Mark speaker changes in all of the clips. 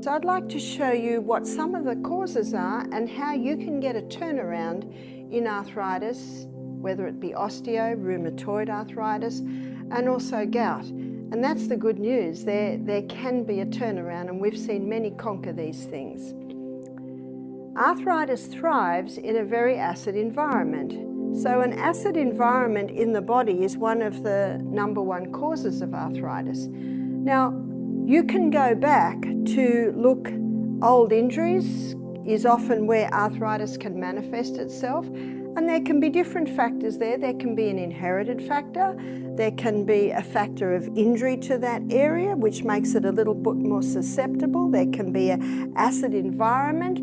Speaker 1: So I'd like to show you what some of the causes are and how you can get a turnaround in arthritis, whether it be osteo, rheumatoid arthritis, and also gout. And that's the good news. There can be a turnaround, and we've seen many conquer these things. Arthritis thrives in a very acid environment. So an acid environment in the body is one of the #1 causes of arthritis. Now, you can go back to look. Old injuries is often where arthritis can manifest itself, and there can be different factors there. There can be an inherited factor, there can be a factor of injury to that area, which makes it a little bit more susceptible. There can be an acid environment.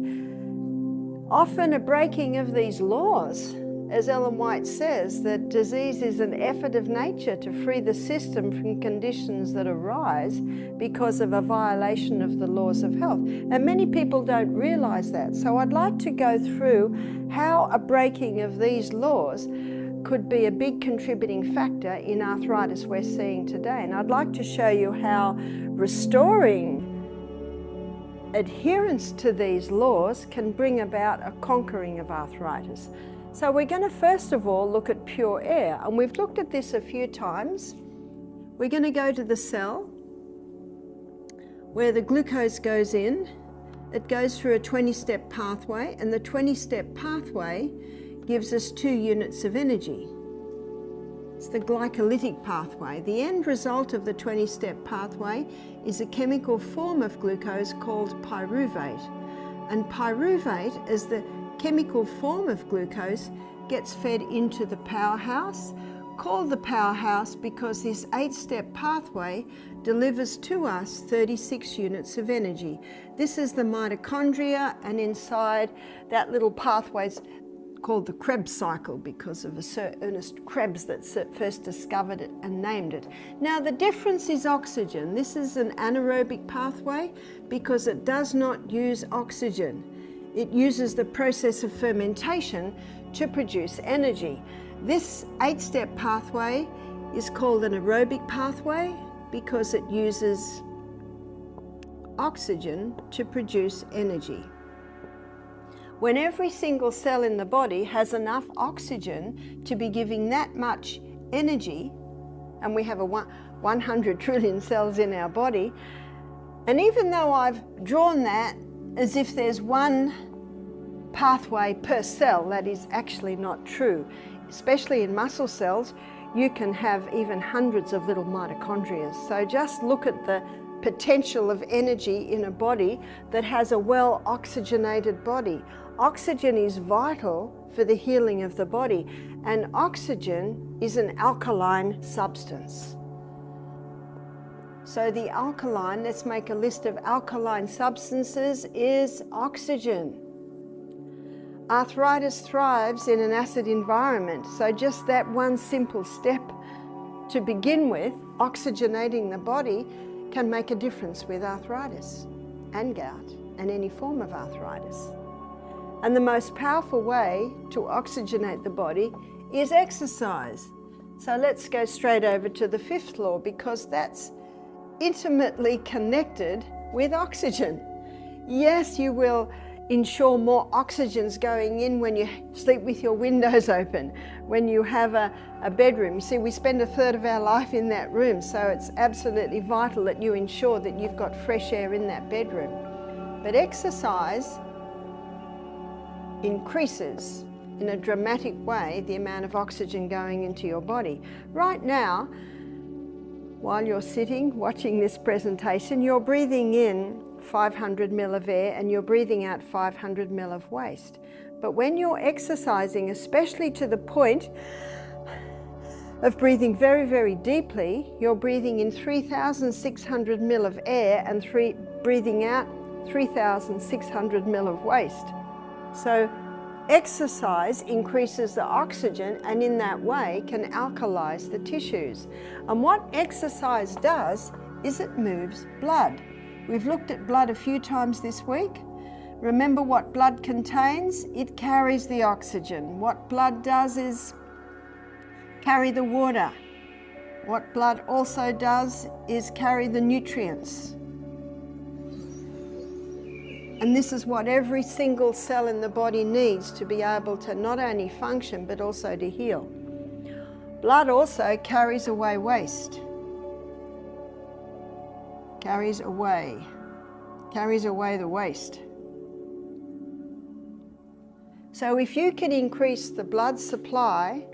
Speaker 1: Often a breaking of these laws. As Ellen White says, that disease is an effort of nature to free the system from conditions that arise because of a violation of the laws of health. And many people don't realize that. So I'd like to go through how a breaking of these laws could be a big contributing factor in arthritis we're seeing today. And I'd like to show you how restoring adherence to these laws can bring about a conquering of arthritis. So we're going to first of all look at pure air, and we've looked at this a few times. We're going to go to the cell where the glucose goes in. It goes through a 20-step pathway, and the 20-step pathway gives us 2 units of energy. It's the glycolytic pathway. The end result of the 20-step pathway is a chemical form of glucose called pyruvate. And pyruvate, as the chemical form of glucose, gets fed into the powerhouse, called the powerhouse because this 8-step pathway delivers to us 36 units of energy. This is the mitochondria, and inside that little pathway's called the Krebs cycle because of Sir Ernest Krebs that first discovered it and named it. Now the difference is oxygen. This is an anaerobic pathway because it does not use oxygen. It uses the process of fermentation to produce energy. This 8-step pathway is called an aerobic pathway because it uses oxygen to produce energy. When every single cell in the body has enough oxygen to be giving that much energy, and we have 100 trillion cells in our body, and even though I've drawn that as if there's one pathway per cell, that is actually not true. Especially in muscle cells, you can have even hundreds of little mitochondria. So just look at the potential of energy in a body that has a well oxygenated body. Oxygen is vital for the healing of the body, and oxygen is an alkaline substance. So the alkaline, let's make a list of alkaline substances, is oxygen. Arthritis thrives in an acid environment, so just that one simple step to begin with, oxygenating the body, can make a difference with arthritis and gout and any form of arthritis. And the most powerful way to oxygenate the body is exercise. So let's go straight over to the 5th law, because that's intimately connected with oxygen. Yes, you will ensure more oxygen's going in when you sleep with your windows open, when you have a bedroom. You see, we spend 1/3 of our life in that room, so it's absolutely vital that you ensure that you've got fresh air in that bedroom. But exercise increases in a dramatic way the amount of oxygen going into your body. Right now, while you're sitting watching this presentation, you're breathing in 500 ml of air and you're breathing out 500 ml of waste. But when you're exercising, especially to the point of breathing very, very deeply, you're breathing in 3,600 ml of air and breathing out 3,600 ml of waste. So exercise increases the oxygen, and in that way can alkalize the tissues. And what exercise does is it moves blood. We've looked at blood a few times this week. Remember what blood contains? It carries the oxygen. What blood does is carry the water. What blood also does is carry the nutrients. And this is what every single cell in the body needs to be able to not only function, but also to heal. Blood also carries away waste. Carries away the waste. So if you can increase the blood supply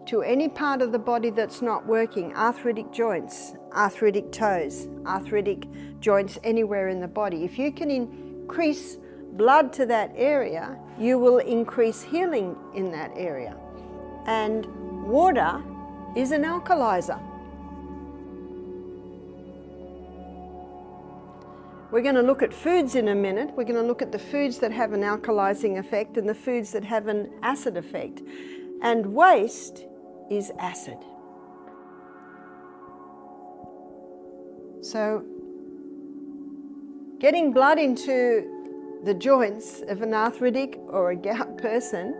Speaker 1: to any part of the body that's not working, arthritic joints, arthritic toes, arthritic joints anywhere in the body, if you can increase blood to that area, you will increase healing in that area. And water is an alkalizer. We're going to look at foods in a minute. We're going to look at the foods that have an alkalizing effect and the foods that have an acid effect. And waste is acid. So getting blood into the joints of an arthritic or a gout person,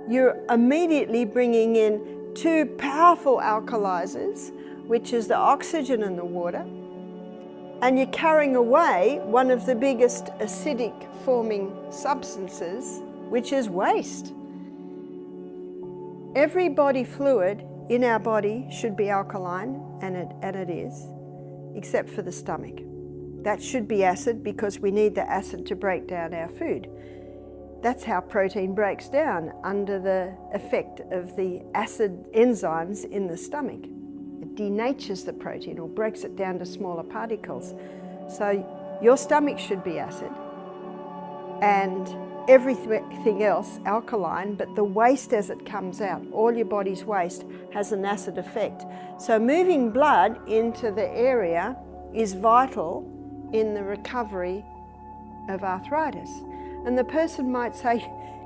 Speaker 1: you're immediately bringing in two powerful alkalizers, which is the oxygen and the water, and you're carrying away one of the biggest acidic forming substances, which is waste. Every body fluid in our body should be alkaline, and it is, except for the stomach. That should be acid because we need the acid to break down our food. That's how protein breaks down, under the effect of the acid enzymes in the stomach. It denatures the protein or breaks it down to smaller particles. So your stomach should be acid and everything else alkaline, but the waste as it comes out, all your body's waste, has an acid effect. So moving blood into the area is vital in the recovery of arthritis. And the person might say,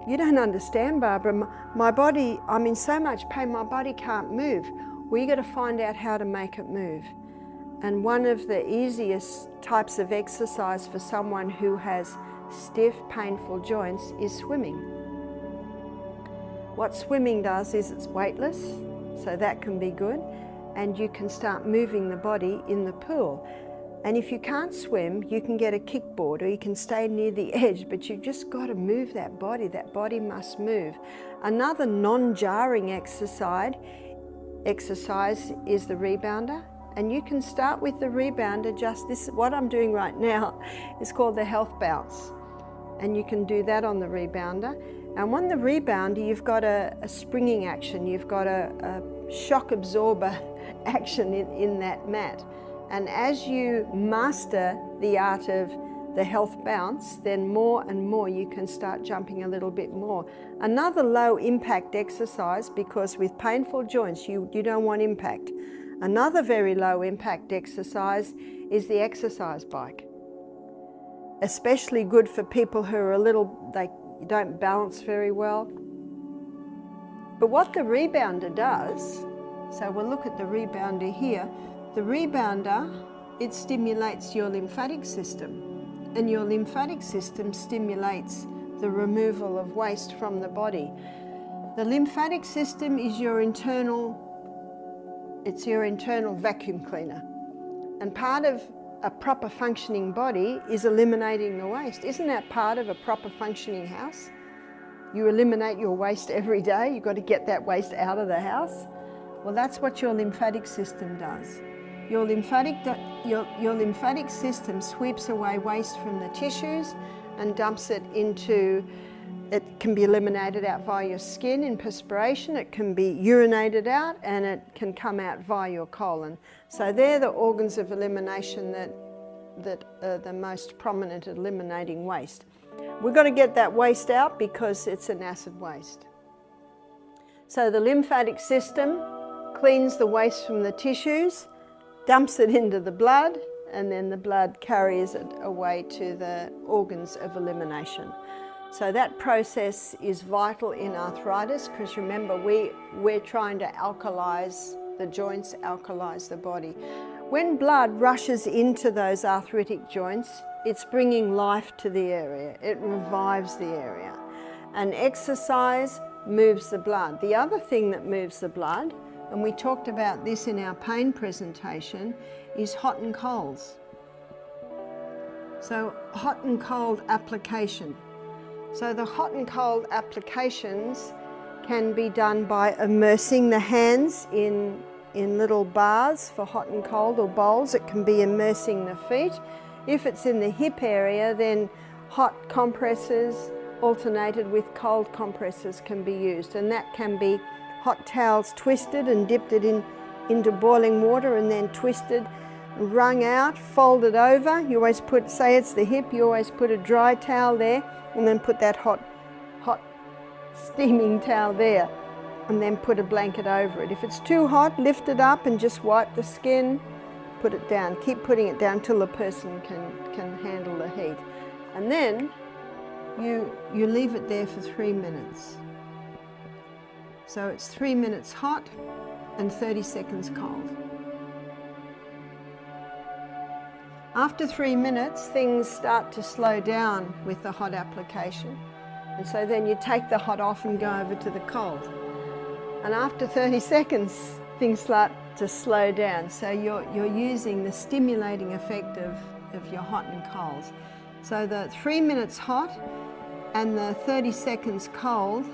Speaker 1: "You don't understand, Barbara, my body, I'm in so much pain, my body can't move." Well, you got to find out how to make it move. And one of the easiest types of exercise for someone who has stiff, painful joints is swimming. What swimming does is it's weightless, so that can be good, and you can start moving the body in the pool. And if you can't swim, you can get a kickboard or you can stay near the edge, but you've just got to move that body. That body must move. Another non-jarring exercise is the rebounder. And you can start with the rebounder, just this, what I'm doing right now is called the health bounce. And you can do that on the rebounder. And on the rebounder, you've got a springing action. You've got a shock absorber action in that mat. And as you master the art of the health bounce, then more and more you can start jumping a little bit more. Another low impact exercise, because with painful joints you don't want impact. Another very low impact exercise is the exercise bike. Especially good for people who are they don't balance very well. But what the rebounder does, so we'll look at the rebounder here. The rebounder, it stimulates your lymphatic system, and your lymphatic system stimulates the removal of waste from the body. The lymphatic system is your internal vacuum cleaner. And part of a proper functioning body is eliminating the waste. Isn't that part of a proper functioning house? You eliminate your waste every day. You've got to get that waste out of the house. Well, that's what your lymphatic system does. Your lymphatic system sweeps away waste from the tissues and dumps it into, it can be eliminated out via your skin in perspiration, it can be urinated out, and it can come out via your colon. So they're the organs of elimination that are the most prominent at eliminating waste. We've got to get that waste out because it's an acid waste. So the lymphatic system cleans the waste from the tissues, dumps it into the blood, and then the blood carries it away to the organs of elimination. So that process is vital in arthritis, because remember, we're trying to alkalize the joints, alkalize the body. When blood rushes into those arthritic joints, it's bringing life to the area. It revives the area. And exercise moves the blood. The other thing that moves the blood, and we talked about this in our pain presentation, is hot and colds. So hot and cold application. So the hot and cold applications can be done by immersing the hands in little baths for hot and cold, or bowls. It can be immersing the feet. If it's in the hip area, then hot compresses alternated with cold compresses can be used, and that can be hot towels twisted and dipped into boiling water and then twisted, wrung out, folded over. You always put, say it's the hip, you always put a dry towel there and then put that hot steaming towel there and then put a blanket over it. If it's too hot, lift it up and just wipe the skin, put it down. Keep putting it down till the person can handle the heat. And then you leave it there for 3 minutes. So it's 3 minutes hot and 30 seconds cold. After 3 minutes, things start to slow down with the hot application. And so then you take the hot off and go over to the cold. And after 30 seconds, things start to slow down. So you're using the stimulating effect of your hot and colds. So the 3 minutes hot and the 30 seconds cold,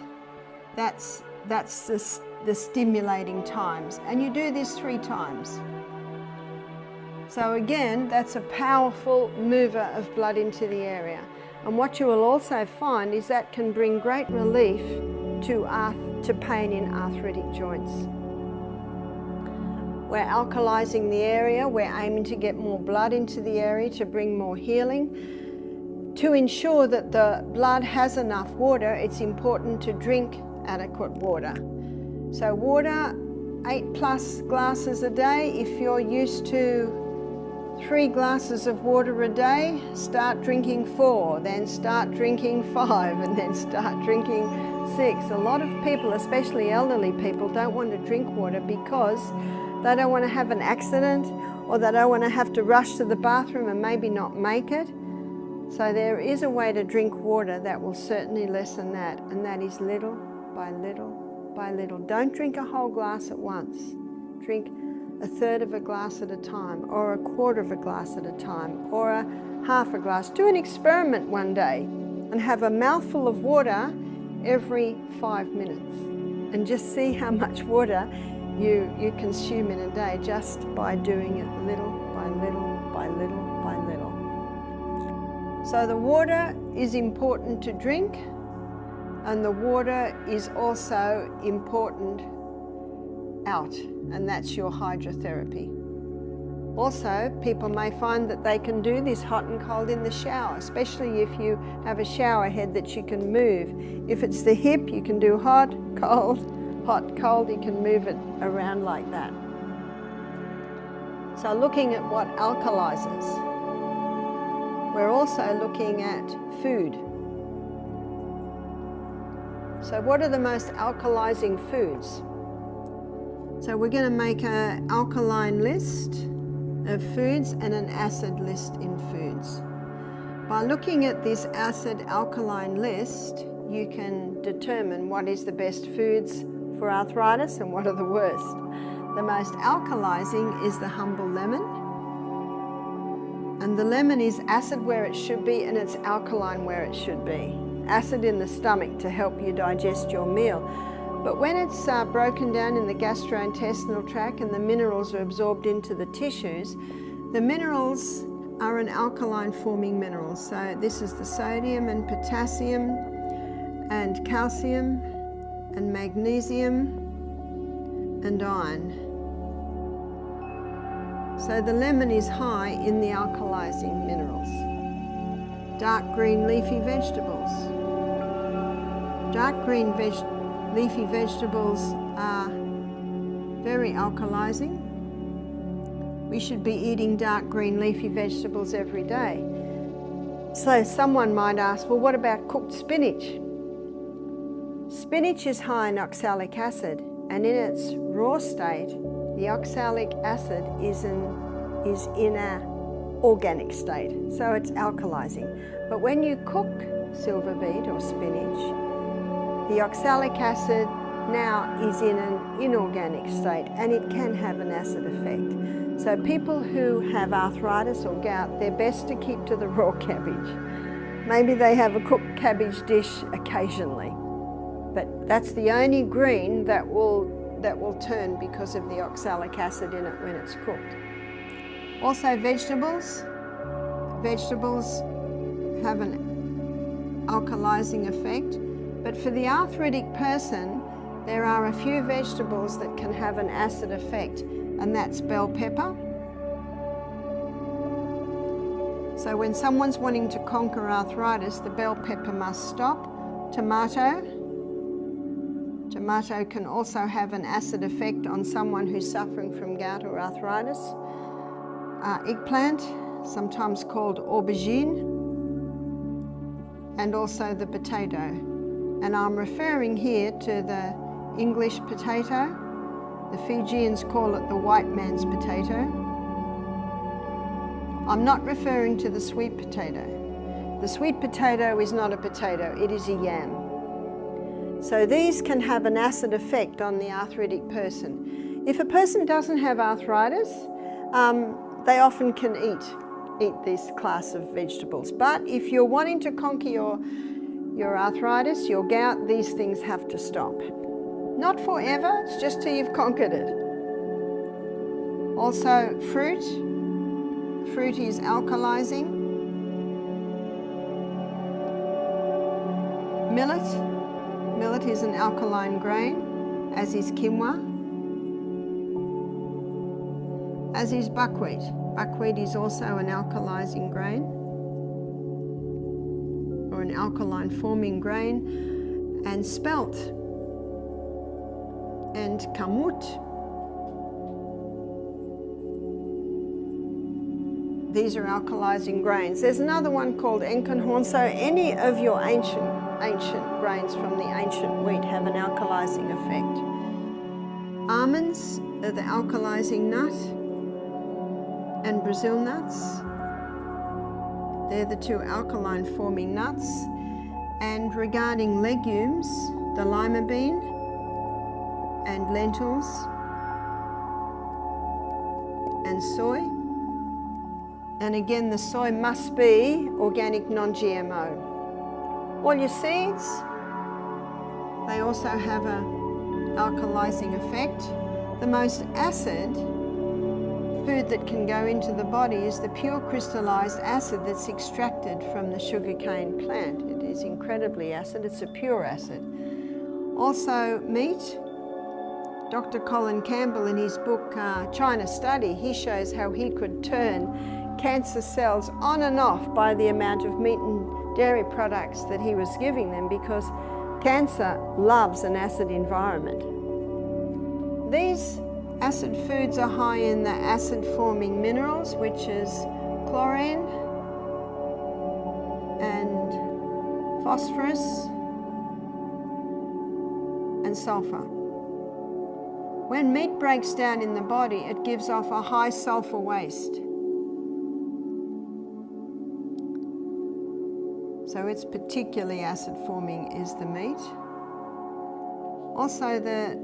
Speaker 1: that's the stimulating times. And you do this 3 times. So again, that's a powerful mover of blood into the area. And what you will also find is that can bring great relief to pain in arthritic joints. We're alkalizing the area, we're aiming to get more blood into the area to bring more healing. To ensure that the blood has enough water, it's important to drink adequate water. So water, 8+ glasses a day. If you're used to 3 glasses of water a day, start drinking 4, then start drinking 5, and then start drinking 6. A lot of people, especially elderly people, don't want to drink water because they don't want to have an accident, or they don't want to have to rush to the bathroom and maybe not make it. So there is a way to drink water that will certainly lessen that, and that is little by little by little. Don't drink a whole glass at once. Drink 1/3 of a glass at a time, or 1/4 of a glass at a time, or a 1/2 a glass. Do an experiment one day and have a mouthful of water every 5 minutes, and just see how much water you consume in a day just by doing it little by little by little by little. So the water is important to drink, and the water is also important out, and that's your hydrotherapy. Also, people may find that they can do this hot and cold in the shower, especially if you have a shower head that you can move. If it's the hip, you can do hot, cold, you can move it around like that. So looking at what alkalizes, we're also looking at food. So what are the most alkalizing foods? So we're going to make an alkaline list of foods and an acid list in foods. By looking at this acid alkaline list, you can determine what is the best foods for arthritis and what are the worst. The most alkalizing is the humble lemon. And the lemon is acid where it should be, and it's alkaline where it should be. Acid in the stomach to help you digest your meal. But when it's broken down in the gastrointestinal tract and the minerals are absorbed into the tissues, the minerals are an alkaline forming mineral. So this is the sodium and potassium and calcium and magnesium and iron. So the lemon is high in the alkalizing minerals. Dark green leafy vegetables. Dark green leafy vegetables are very alkalizing. We should be eating dark green leafy vegetables every day. So someone might ask, well, what about cooked spinach? Spinach is high in oxalic acid, and in its raw state, the oxalic acid is in an organic state, so it's alkalizing. But when you cook silver beet or spinach, the oxalic acid now is in an inorganic state, and it can have an acid effect. So people who have arthritis or gout, they're best to keep to the raw cabbage. Maybe they have a cooked cabbage dish occasionally, but that's the only green that will turn because of the oxalic acid in it when it's cooked. Also vegetables. Vegetables have an alkalizing effect, but for the arthritic person, there are a few vegetables that can have an acid effect, and that's bell pepper. So when someone's wanting to conquer arthritis, the bell pepper must stop. Tomato. Tomato can also have an acid effect on someone who's suffering from gout or arthritis. Eggplant, sometimes called aubergine, and also the potato. And I'm referring here to the English potato. The Fijians call it the white man's potato. I'm not referring to the sweet potato. The sweet potato is not a potato, it is a yam. So these can have an acid effect on the arthritic person. If a person doesn't have arthritis, they often can eat this class of vegetables. But if you're wanting to conquer your arthritis, your gout, these things have to stop. Not forever, it's just till you've conquered it. Also fruit. Fruit is alkalizing. Millet. Millet is an alkaline grain, as is quinoa. As is buckwheat. Buckwheat is also an alkalizing grain, or an alkaline forming grain. And spelt and kamut. These are alkalizing grains. There's another one called enkenhorn. So any of your ancient grains from the ancient wheat have an alkalizing effect. Almonds are the alkalizing nut, and Brazil nuts. They're the two alkaline forming nuts. And regarding legumes, the lima bean and lentils and soy. And again, the soy must be organic, non-GMO. All your seeds, they also have an alkalizing effect. The most acid food that can go into the body is the pure crystallized acid that's extracted from the sugarcane plant. It is incredibly acid, it's a pure acid. Also meat. Dr. Colin Campbell, in his book China Study, he shows how he could turn cancer cells on and off by the amount of meat and dairy products that he was giving them, because cancer loves an acid environment. These acid foods are high in the acid-forming minerals, which is chlorine and phosphorus and sulfur. When meat breaks down in the body, it gives off a high sulfur waste. So it's particularly acid-forming is the meat. Also the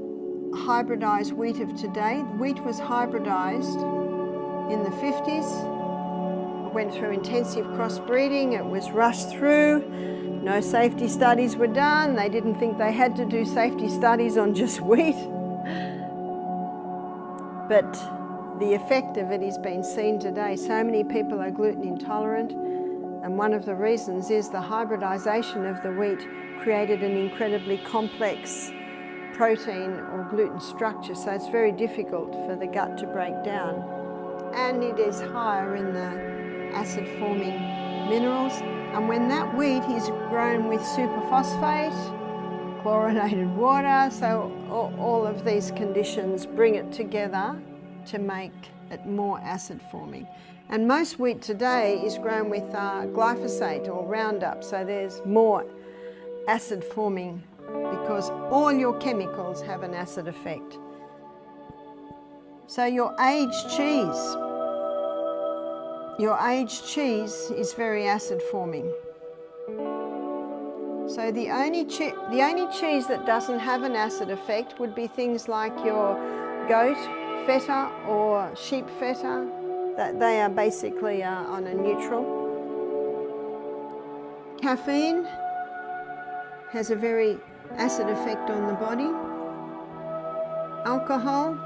Speaker 1: hybridized wheat of today. Wheat was hybridized in the 50s. It went through intensive crossbreeding. It was rushed through. No safety studies were done. They didn't think they had to do safety studies on just wheat. But the effect of it is being seen today. So many people are gluten intolerant, and one of the reasons is the hybridization of the wheat created an incredibly complex protein or gluten structure, so it's very difficult for the gut to break down. And it is higher in the acid-forming minerals, and when that wheat is grown with superphosphate, chlorinated water, so all of these conditions bring it together to make it more acid forming. And most wheat today is grown with glyphosate or Roundup, so there's more acid forming because all your chemicals have an acid effect. So your aged cheese is very acid forming. So the only cheese that doesn't have an acid effect would be things like your goat, feta or sheep feta, that they are basically on a neutral. Caffeine has a very acid effect on the body. Alcohol,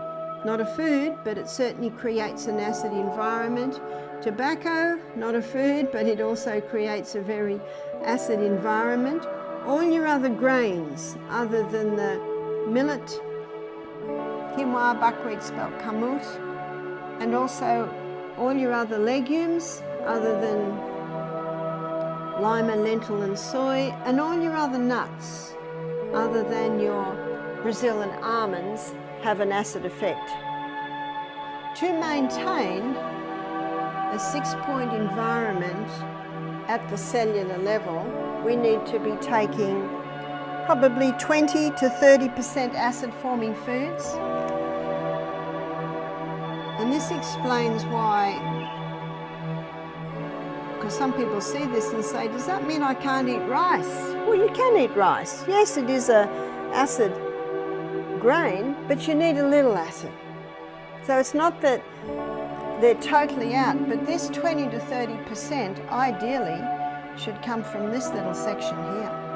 Speaker 1: not a food, but it certainly creates an acid environment. Tobacco, not a food, but it also creates a very acid environment. All your other grains, other than the millet, quinoa, buckwheat spelt kamut, and also all your other legumes, other than lima, lentil and soy, and all your other nuts, other than your Brazil and almonds, have an acid effect. To maintain a 6-point environment at the cellular level, we need to be taking probably 20 to 30% acid-forming foods. And this explains why, because some people see this and say, does that mean I can't eat rice? Well, you can eat rice. Yes, it is an acid grain, but you need a little acid. So it's not that they're totally out, but this 20 to 30% ideally should come from this little section here.